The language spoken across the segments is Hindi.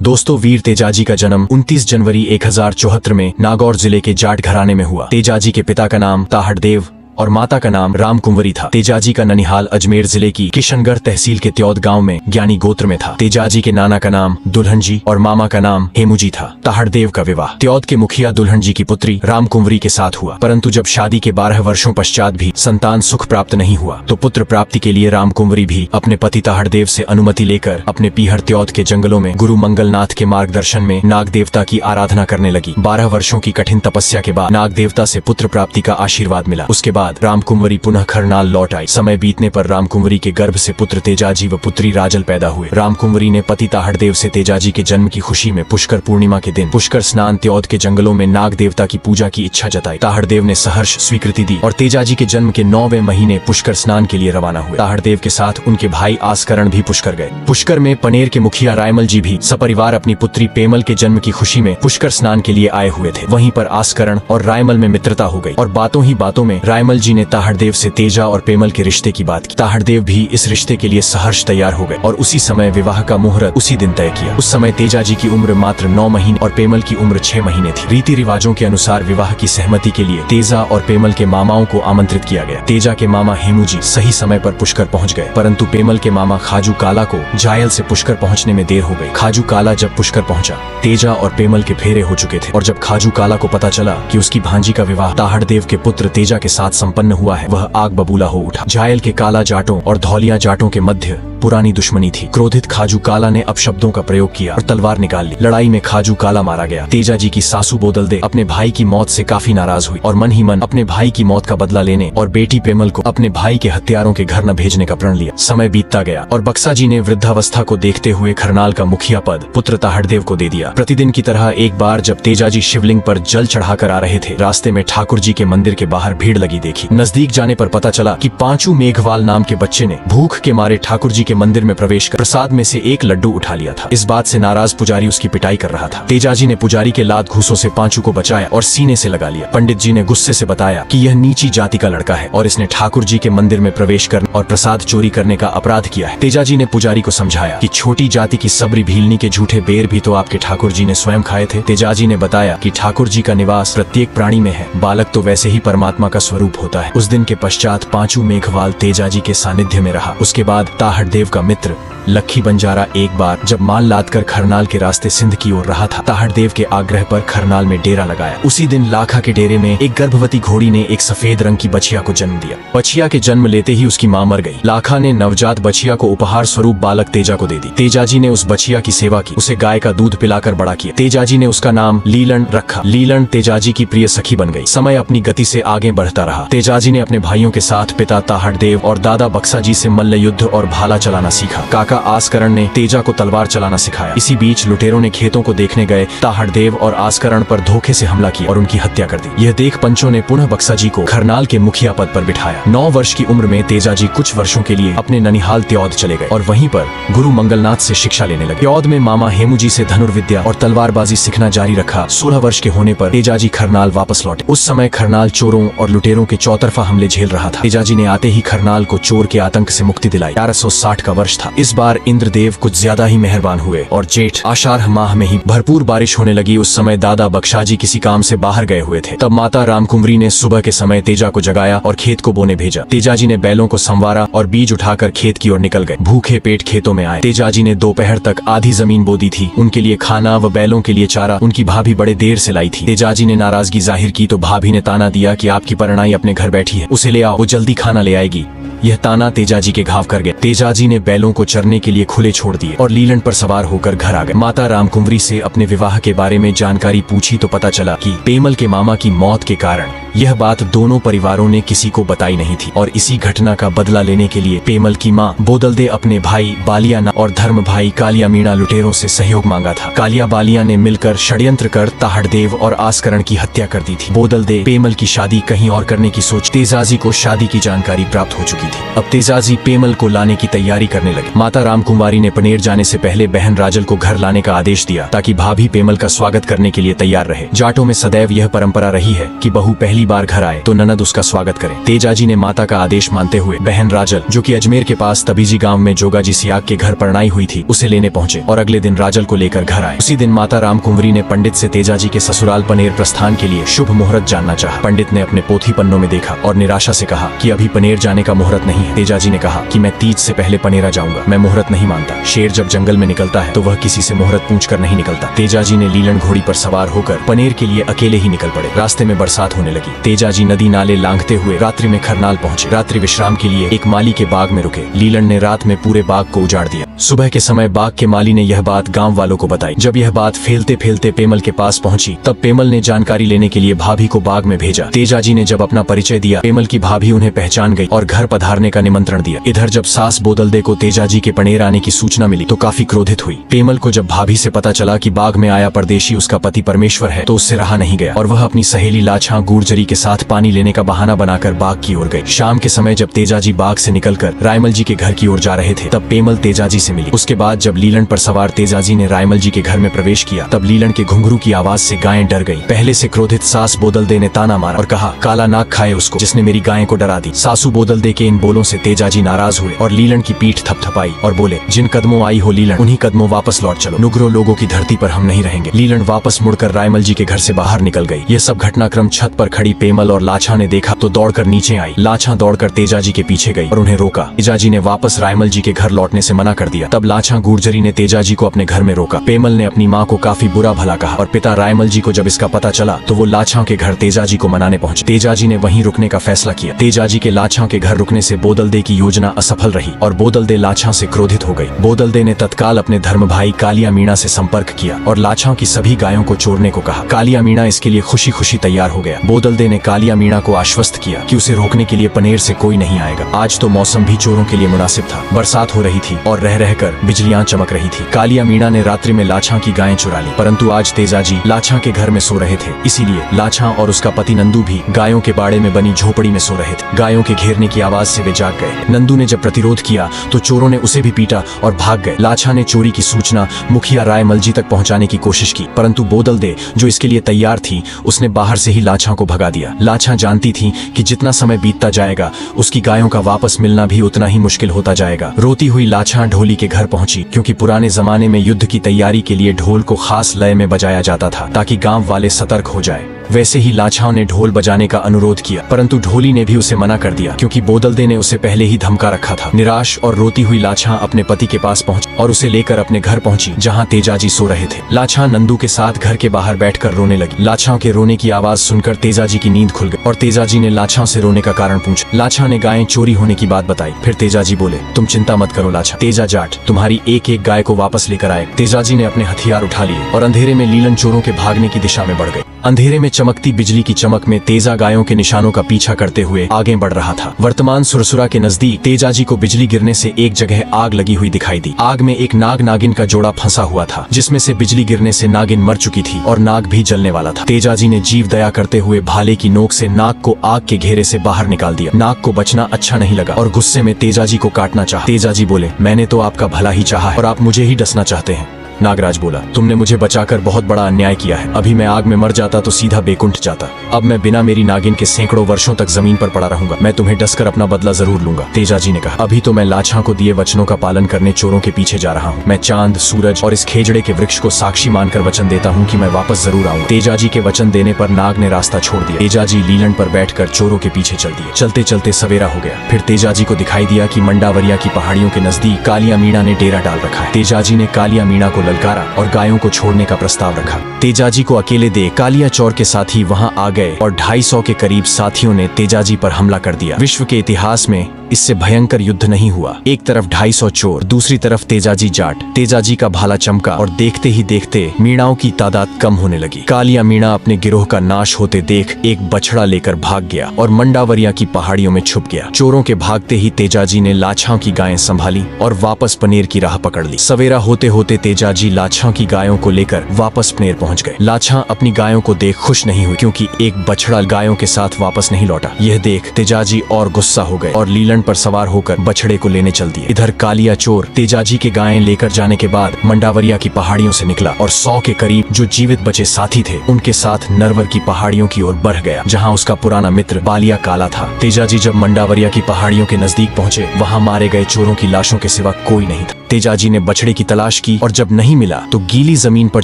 दोस्तों, वीर तेजाजी का जन्म 29 जनवरी 1074 में नागौर जिले के जाट घराने में हुआ। तेजाजी के पिता का नाम ताहड़देव और माता का नाम रामकुंवरी था। तेजाजी का ननिहाल अजमेर जिले की किशनगढ़ तहसील के त्योद गांव में ज्ञानी गोत्र में था। तेजाजी के नाना का नाम दुल्हन जी और मामा का नाम हेमुजी था। ताहड़देव का विवाह त्योद के मुखिया दुल्हन जी की पुत्री रामकुंवरी के साथ हुआ, परंतु जब शादी के 12 वर्षों पश्चात भी संतान सुख प्राप्त नहीं हुआ तो पुत्र प्राप्ति के लिए रामकुंवरी भी अपने पति ताहड़देव से अनुमति लेकर अपने पीहर त्योद के जंगलों में गुरु मंगलनाथ के मार्गदर्शन में नाग देवता की आराधना करने लगी। 12 वर्षों की कठिन तपस्या के बाद नाग देवता से पुत्र प्राप्ति का आशीर्वाद मिला। उसके बाद रामकुंवरी पुनः खरनाल लौट आई। समय बीतने पर रामकुंवरी के गर्भ से पुत्र तेजाजी व पुत्री राजल पैदा हुए। रामकुंवरी ने पति ताहड़देव से तेजाजी के जन्म की खुशी में पुष्कर पूर्णिमा के दिन पुष्कर स्नान त्योद के जंगलों में नाग देवता की पूजा की इच्छा जताई। ताहड़देव ने सहर्ष स्वीकृति दी और तेजाजी के जन्म के 9वें महीने पुष्कर स्नान के लिए रवाना हुए। ताहड़देव के साथ उनके भाई आस्करण भी पुष्कर गए। पुष्कर में पनेर के मुखिया रायमल जी भी सपरिवार अपनी पुत्री पेमल के जन्म की खुशी में पुष्कर स्नान के लिए आए हुए थे। वहीं पर आस्करण और रायमल में मित्रता हो गई और बातों ही बातों में रायमल जी ने ताहड़देव से तेजा और पेमल के रिश्ते की बात की। ताहड़देव भी इस रिश्ते के लिए सहर्ष तैयार हो गए और उसी समय विवाह का मुहूर्त उसी दिन तय किया। उस समय तेजाजी की उम्र मात्र 9 महीने और पेमल की उम्र 6 महीने थी। रीति रिवाजों के अनुसार विवाह की सहमति के लिए तेजा और पेमल के मामाओं को आमंत्रित किया गया। तेजा के मामा हेमुजी सही समय पर पुष्कर पहुंच गए, परंतु पेमल के मामा खाजू काला को जायल से पुष्कर पहुंचने में देर हो गई। खाजू काला जब पुष्कर पहुंचा, तेजा और पेमल के फेरे हो चुके थे और जब खाजू काला को पता चला कि उसकी भांजी का विवाह ताहड़देव के पुत्र तेजा के साथ संपन्न हुआ है, वह आग बबूला हो उठा। जायल के काला जाटों और धौलिया जाटों के मध्य पुरानी दुश्मनी थी। क्रोधित खाजू काला ने अपशब्दों का प्रयोग किया और तलवार निकाल ली। लड़ाई में खाजू काला मारा गया। तेजाजी की सासू बोदल दे अपने भाई की मौत से काफी नाराज हुई और मन ही मन अपने भाई की मौत का बदला लेने और बेटी पेमल को अपने भाई के हत्यारों के घर न भेजने का प्रण लिया। समय बीतता गया और बक्सा जी ने वृद्धावस्था को देखते हुए खरनाल का मुखिया पद पुत्र ताहड़देव को दे दिया। प्रतिदिन की तरह एक बार जब तेजाजी शिवलिंग पर जल चढ़ाकर आ रहे थे, रास्ते में ठाकुर जी के मंदिर के बाहर भीड़ लगी देखी। नजदीक जाने पर पता चला कि पांचू मेघवाल नाम के बच्चे ने भूख के मारे ठाकुर जी के मंदिर में प्रवेश कर प्रसाद में से एक लड्डू उठा लिया था। इस बात से नाराज पुजारी उसकी पिटाई कर रहा था। तेजाजी ने पुजारी के लात घूसों से पांचू को बचाया और सीने से लगा लिया। पंडित जी ने गुस्से से बताया कि यह नीची जाति का लड़का है और इसने ठाकुर जी के मंदिर में प्रवेश करने और प्रसाद चोरी करने का अपराध किया है। तेजाजी ने पुजारी को समझाया कि छोटी जाति की सबरी भीलनी के झूठे बेर भी तो आपके ठाकुर जी ने स्वयं खाए थे। तेजाजी ने बताया कि ठाकुर जी का निवास प्रत्येक प्राणी में है, बालक तो वैसे ही परमात्मा का स्वरूप होता है। उस दिन के पश्चात पांचू मेघवाल तेजाजी के सानिध्य में रहा। उसके बाद ताहड़देव का मित्र लखी बंजारा एक बार जब माल लादकर खरनाल के रास्ते सिंध की ओर रहा था, ताहड़देव के आग्रह पर खरनाल में डेरा लगाया। उसी दिन लाखा के डेरे में एक गर्भवती घोड़ी ने एक सफेद रंग की बछिया को जन्म दिया। बछिया के जन्म लेते ही उसकी मां मर गई। लाखा ने नवजात बछिया को उपहार स्वरूप बालक तेजा को दे दी। तेजाजी ने उस बछिया की सेवा की, उसे गाय का दूध पिलाकर बड़ा किया। तेजाजी ने उसका नाम लीलन रखा। लीलन तेजाजी की प्रिय सखी बन गई। समय अपनी गति से आगे बढ़ता रहा। तेजाजी ने अपने भाइयों के साथ पिता ताहड़देव और दादा बक्सा जी से मल्ल युद्ध और भाला चलाना सीखा। काका आस्करण ने तेजा को तलवार चलाना सिखाया। इसी बीच लुटेरों ने खेतों को देखने गए ताहड़देव और आस्करण पर धोखे से हमला किया और उनकी हत्या कर दी। यह देख पंचों ने पुनः बक्सा जी को खरनाल के मुखिया पद पर बिठाया। 9 वर्ष की उम्र में तेजाजी कुछ वर्षों के लिए अपने ननिहाल त्योद चले गए और वहीं पर गुरु मंगलनाथ से शिक्षा लेने लगे। त्योद में मामा हेमुजी से धनुर्विद्या और तलवारबाजी सीखना जारी रखा। 16 वर्ष के होने पर तेजाजी खरनाल वापस लौटे। उस समय खरनाल चोरों और लुटेरों के चौतरफा हमले झेल रहा था। तेजाजी ने आते ही खरनाल को चोर के आतंक से मुक्ति दिलाई। 1160 का वर्ष था। इस बार इंद्रदेव कुछ ज्यादा ही मेहरबान हुए और जेठ आषाढ़ माह में ही भरपूर बारिश होने लगी। उस समय दादा बक्साजी किसी काम से बाहर गए हुए थे। तब माता रामकुंवरी ने सुबह के समय तेजा को जगाया और खेत को बोने भेजा। तेजाजी ने बैलों को संवारा और बीज उठाकर खेत की ओर निकल गए। भूखे पेट खेतों में आए। तेजाजी ने दोपहर तक आधी जमीन बो दी थी। उनके लिए खाना व बैलों के लिए चारा उनकी भाभी बड़े देर से लाई थी। तेजाजी ने नाराजगी जाहिर की तो भाभी ने ताना दिया कि आपकी परनाई अपने घर बैठी है, उसे ले आओ, वो जल्दी खाना ले आएगी। यह ताना तेजाजी के घाव कर गया। तेजाजी ने बैलों को चरने के लिए खुले छोड़ दिए और लीलन पर सवार होकर घर आ गए। माता रामकुंवरी से अपने विवाह के बारे में जानकारी पूछी तो पता चला कि पेमल के मामा की मौत के कारण यह बात दोनों परिवारों ने किसी को बताई नहीं थी और इसी घटना का बदला लेने के लिए पेमल की मां बोदलदे अपने भाई बालियाना और धर्म भाई कालिया मीणा लुटेरों से सहयोग मांगा था। कालिया बालिया ने मिलकर षड्यंत्र कर ताहड़देव और आस्करण की हत्या कर दी थी। बोदलदे पेमल की शादी कहीं और करने की सोच तेजाजी को शादी की जानकारी प्राप्त हो चुकी थी। अब तेजाजी पेमल को लाने की तैयारी करने लगे। माता रामकुमारी ने पनेर जाने से पहले बहन राजल को घर लाने का आदेश दिया ताकि भाभी पेमल का स्वागत करने के लिए तैयार रहे। जाटों में सदैव यह परंपरा रही है कि बहू पहली बार घर आए तो ननद उसका स्वागत करे। तेजाजी ने माता का आदेश मानते हुए बहन राजल, जो कि अजमेर के पास तबीजी गांव में जोगाजी सियाग के घर परनाई हुई थी, उसे लेने पहुंचे और अगले दिन राजल को लेकर घर आए। उसी दिन माता रामकुंवरी ने पंडित से तेजाजी के ससुराल पनेर प्रस्थान के लिए शुभ मुहूर्त जानना चाहा। पंडित ने अपने पोथी पन्नों में देखा और निराशा से कहा कि अभी पनेर जाने का मुहूर्त नहीं है। तेजाजी ने कहा कि मैं तीज से पहले पनेरा जाऊंगा, मैं मुहूर्त नहीं मानता। शेर जब जंगल में निकलता है तो वह किसी से मुहूर्त पूछकर नहीं निकलता। तेजाजी ने लीलन घोड़ी पर सवार होकर पनेर के लिए अकेले ही निकल पड़े। रास्ते में बरसात होने लगी। तेजाजी नदी नाले लांघते हुए रात्रि में खरनाल पहुंचे। रात्रि विश्राम के लिए एक माली के बाग में रुके। लीलन ने रात में पूरे बाग को उजाड़ दिया। सुबह के समय बाग के माली ने यह बात गांव वालों को बताई। जब यह बात फैलते फैलते पेमल के पास पहुंची तब पेमल ने जानकारी लेने के लिए भाभी को बाग में भेजा। तेजाजी ने जब अपना परिचय दिया, पेमल की भाभी उन्हें पहचान गई और घर पधारने का निमंत्रण दिया। इधर जब सास बोदलदे को तेजाजी के पनेर आने की सूचना मिली तो काफी क्रोधित हुई। पेमल को जब भाभी से पता चला कि बाग में आया परदेशी उसका पति परमेश्वर है तो उससे रहा नहीं गया और वह अपनी सहेली लाछा गुर्जरी के साथ पानी लेने का बहाना बनाकर बाग की ओर गई। शाम के समय जब तेजाजी बाग से निकलकर रायमल जी के घर की ओर जा रहे थे तब पेमल तेजाजी से मिली। उसके बाद जब लीलन पर सवार तेजाजी ने रायमल जी के घर में प्रवेश किया तब लीलन के घुंघरू की आवाज से गायें डर गईं। पहले से क्रोधित सास बोदलदे ने ताना मारा और कहा, काला नाग खाए उसको जिसने मेरी गायें को डरा दी। सासू बोदलदे के इन बोलों से तेजाजी नाराज हुए और लीलन की पीठ थपथपाई और बोले, जिन कदमों आई हो लीलन उन्हीं कदमों वापस लौट चलो। नुग्रो लोगों की धरती पर हम नहीं रहेंगे। लीलन वापस मुड़कर रायमल जी के घर से बाहर निकल गई। यह सब घटनाक्रम छत पर खड़ी पेमल और लाछा ने देखा तो दौड़कर नीचे आई। लाछा दौड़कर तेजाजी के पीछे गई और उन्हें रोका। तेजाजी ने वापस रायमल जी के घर लौटने से मना कर दिया। तब लाछा गुर्जरी ने तेजाजी को अपने घर में रोका। पेमल ने अपनी माँ को काफी बुरा भला कहा और पिता रायमल जी को जब इसका पता चला तो वो लाछा के घर तेजाजी को मनाने पहुंचे। तेजाजी ने वहीं रुकने का फैसला किया। तेजाजी के लाछा के घर रुकने से बोदलदे की योजना असफल रही और बोदलदे लाछा से क्रोधित हो गई। बोदलदे ने तत्काल अपने धर्म भाई कालिया मीणा से संपर्क किया और लाछा की सभी गायों को छोड़ने को कहा। कालिया मीणा इसके लिए खुशी खुशी तैयार हो गया। बोदलदे ने कालिया मीणा को आश्वस्त किया कि उसे रोकने के लिए पनेर से कोई नहीं आएगा। आज तो मौसम भी चोरों के लिए मुनासिब था। बरसात हो रही थी और रह रहकर बिजलियां चमक रही थी। कालिया मीणा ने रात्रि में लाछा की गायें चुरा ली, परंतु आज तेजाजी लाछा के घर में सो रहे थे, इसीलिए लाछा और उसका पति नंदू भी गायों के बाड़े में बनी झोपड़ी में सो रहे थे। गायों के घेरने की आवाज से वे जाग गए। नंदू ने जब प्रतिरोध किया तो चोरों ने उसे भी पीटा और भाग गए। लाछा ने चोरी की सूचना मुखिया रायमल जी तक पहुंचाने की कोशिश की, परंतु बोदलदे जो इसके लिए तैयार थी उसने बाहर से ही लाछा को भगा दिया। लाछा जानती थी कि जितना समय बीतता जाएगा उसकी गायों का वापस मिलना भी उतना ही मुश्किल होता जाएगा। रोती हुई लाछा ढोली के घर पहुंची, क्योंकि पुराने जमाने में युद्ध की तैयारी के लिए ढोल को खास लय में बजाया जाता था ताकि गांव वाले सतर्क हो जाए। वैसे ही लाछा ने ढोल बजाने का अनुरोध किया, परंतु ढोली ने भी उसे मना कर दिया क्योंकि बोदलदे ने उसे पहले ही धमका रखा था। निराश और रोती हुई लाछा अपने पति के पास पहुंची और उसे लेकर अपने घर पहुंची जहां तेजाजी सो रहे थे। लाछा नंदू के साथ घर के बाहर बैठकर रोने लगी। लाछा के रोने की आवाज सुनकर तेजाजी की नींद खुल गई और तेजाजी ने लाछा से रोने का कारण पूछा। लाछा ने गायें चोरी होने की बात बताई। फिर तेजाजी बोले, तुम चिंता मत करो लाछा, तेजा जाट तुम्हारी एक एक गाय को वापस लेकर आए। तेजाजी ने अपने हथियार उठा लिए और अंधेरे में लीलन चोरों के भागने की दिशा में बढ़ गई। अंधेरे में चमकती बिजली की चमक में तेजा गायों के निशानों का पीछा करते हुए आगे बढ़ रहा था। वर्तमान सुरसुरा के नजदीक तेजाजी को बिजली गिरने से एक जगह आग लगी हुई दिखाई दी। आग में एक नाग नागिन का जोड़ा फंसा हुआ था, जिसमें से बिजली गिरने से नागिन मर चुकी थी और नाग भी जलने वाला था। तेजाजी ने जीव दया करते हुए भाले की नोक से नाग को आग के घेरे से बाहर निकाल दिया। नाग को बचना अच्छा नहीं लगा और गुस्से में तेजाजी को काटना चाहा। तेजाजी बोले, मैंने तो आपका भला ही चाहा है और आप मुझे ही डसना चाहते हैं। नागराज बोला, तुमने मुझे बचाकर बहुत बड़ा अन्याय किया है। अभी मैं आग में मर जाता तो सीधा बेकुंठ जाता। अब मैं बिना मेरी नागिन के सैकड़ों वर्षों तक जमीन पर पड़ा रहूंगा। मैं तुम्हें डसकर अपना बदला जरूर लूंगा। तेजाजी ने कहा, अभी तो मैं लाछा को दिए वचनों का पालन करने चोरों के पीछे जा रहा हूँ। मैं चांद, सूरज और इस खेजड़े के वृक्ष को साक्षी मानकर वचन देता हूँ कि मैं वापस जरूर आऊंगा। तेजाजी के वचन देने पर नाग ने रास्ता छोड़ दिया। तेजाजी लीलन पर बैठकर चोरों के पीछे चल दिए। चलते चलते सवेरा हो गया। फिर तेजाजी को दिखाई दिया कि मंडावरिया की पहाड़ियों के नजदीक कालिया मीणा ने डेरा डाल रखा है। तेजाजी ने कालिया मीणा को ललकारा और गायों को छोड़ने का प्रस्ताव रखा। तेजाजी को अकेले देख कालिया चौर के साथी वहां आ गए और 250 के करीब साथियों ने तेजाजी पर हमला कर दिया। विश्व के इतिहास में इससे भयंकर युद्ध नहीं हुआ। एक तरफ 250 चोर, दूसरी तरफ तेजाजी जाट। तेजाजी का भाला चमका और देखते ही देखते मीणाओं की तादाद कम होने लगी। कालिया मीणा अपने गिरोह का नाश होते देख एक बछड़ा लेकर भाग गया और मंडावरिया की पहाड़ियों में छुप गया। चोरों के भागते ही तेजाजी ने लाछा की गायें संभाली और वापस पनेर की राह पकड़ ली। सवेरा होते होते तेजाजी लाछा की गायों को लेकर वापस पनेर पहुंच गए। लाछा अपनी गायों को देख खुश नहीं हुई क्योंकि एक बछड़ा गायों के साथ वापस नहीं लौटा। यह देख तेजाजी और गुस्सा हो गए और लीलन लीलन पर सवार होकर बछड़े को लेने चल दिए। इधर कालिया चोर तेजाजी के गायें लेकर जाने के बाद मंडावरिया की पहाड़ियों से निकला और 100 के करीब जो जीवित बचे साथी थे उनके साथ नरवर की पहाड़ियों की ओर बढ़ गया, जहाँ उसका पुराना मित्र बालिया काला था। तेजाजी जब मंडावरिया की पहाड़ियों के नजदीक पहुँचे, वहाँ मारे गए चोरों की लाशों के सिवा कोई नहीं था। तेजाजी ने बछड़े की तलाश की और जब नहीं मिला तो गीली जमीन पर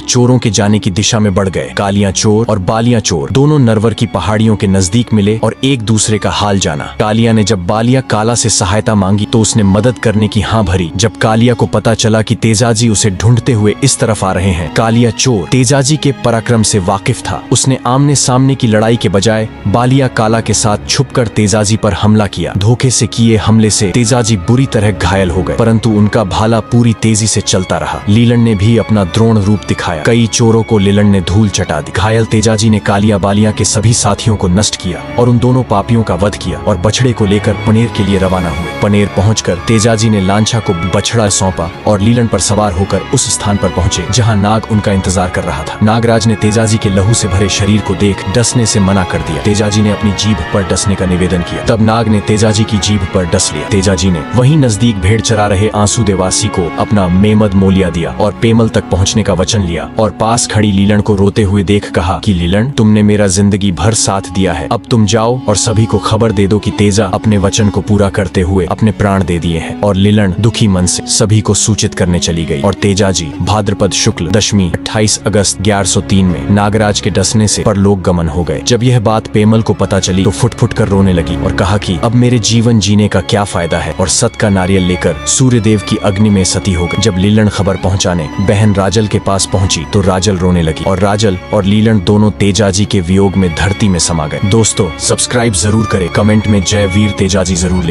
चोरों के जाने की दिशा में बढ़ गए। कालिया चोर और बालिया चोर दोनों नरवर की पहाड़ियों के नजदीक मिले और एक दूसरे का हाल जाना। कालिया ने जब बालिया काला से सहायता मांगी तो उसने मदद करने की हाँ भरी। जब कालिया को पता चला कि तेजाजी उसे ढूंढते हुए इस तरफ आ रहे हैं, कालिया चोर तेजाजी के पराक्रम से वाकिफ था। उसने आमने सामने की लड़ाई के बजाय बालिया काला के साथ छुपकर तेजाजी पर हमला किया। धोखे से किए हमले से तेजाजी बुरी तरह घायल हो गए, परंतु उनका भाला पूरी तेजी से चलता रहा। लीलन ने भी अपना द्रोण रूप दिखाया। कई चोरों को लीलन ने धूल चटा दी। घायल तेजाजी ने कालिया बालिया के सभी साथियों को नष्ट किया और उन दोनों पापियों का वध किया और बछड़े को लेकर पनेर के लिए रवाना हुए। पनेर पहुंचकर तेजाजी ने लांछा को बछड़ा सौंपा और लीलन पर सवार होकर उस स्थान पर पहुंचे जहां नाग उनका इंतजार कर रहा था। नागराज ने तेजाजी के लहू से भरे शरीर को देख डसने से मना कर दिया। तेजाजी ने अपनी जीभ पर डसने का निवेदन किया। तब नाग ने तेजाजी की जीभ पर डस लिया। तेजाजी ने वहीं नजदीक भेड़ चरा रहे आंसू देवासी को अपना मेमद मोलिया दिया और पेमल तक पहुंचने का वचन लिया और पास खड़ी लीलन को रोते हुए देख कहा कि लीलन, तुमने मेरा जिंदगी भर साथ दिया है, अब तुम जाओ और सभी को खबर दे दो कि तेजा अपने वचन को पूरा करते हुए अपने प्राण दे दिए हैं। और लीलन दुखी मन से सभी को सूचित करने चली गई और तेजाजी भाद्रपद शुक्ल दशमी 28 अगस्त 1103 में नागराज के डसने से परलोक गमन हो गए। जब यह बात पेमल को पता चली तो फुट फुट कर रोने लगी और कहा कि अब मेरे जीवन जीने का क्या फायदा है, और सत का नारियल लेकर सूर्यदेव की अग्नि में सती हो गई। जब लीलन खबर पहुंचाने बहन राजल के पास पहुंची तो राजल रोने लगी और राजल और लीलन दोनों तेजाजी के वियोग में धरती में समा गए। दोस्तों, सब्सक्राइब जरूर करें, कमेंट में जय वीर तेजाजी जरूर लिखें।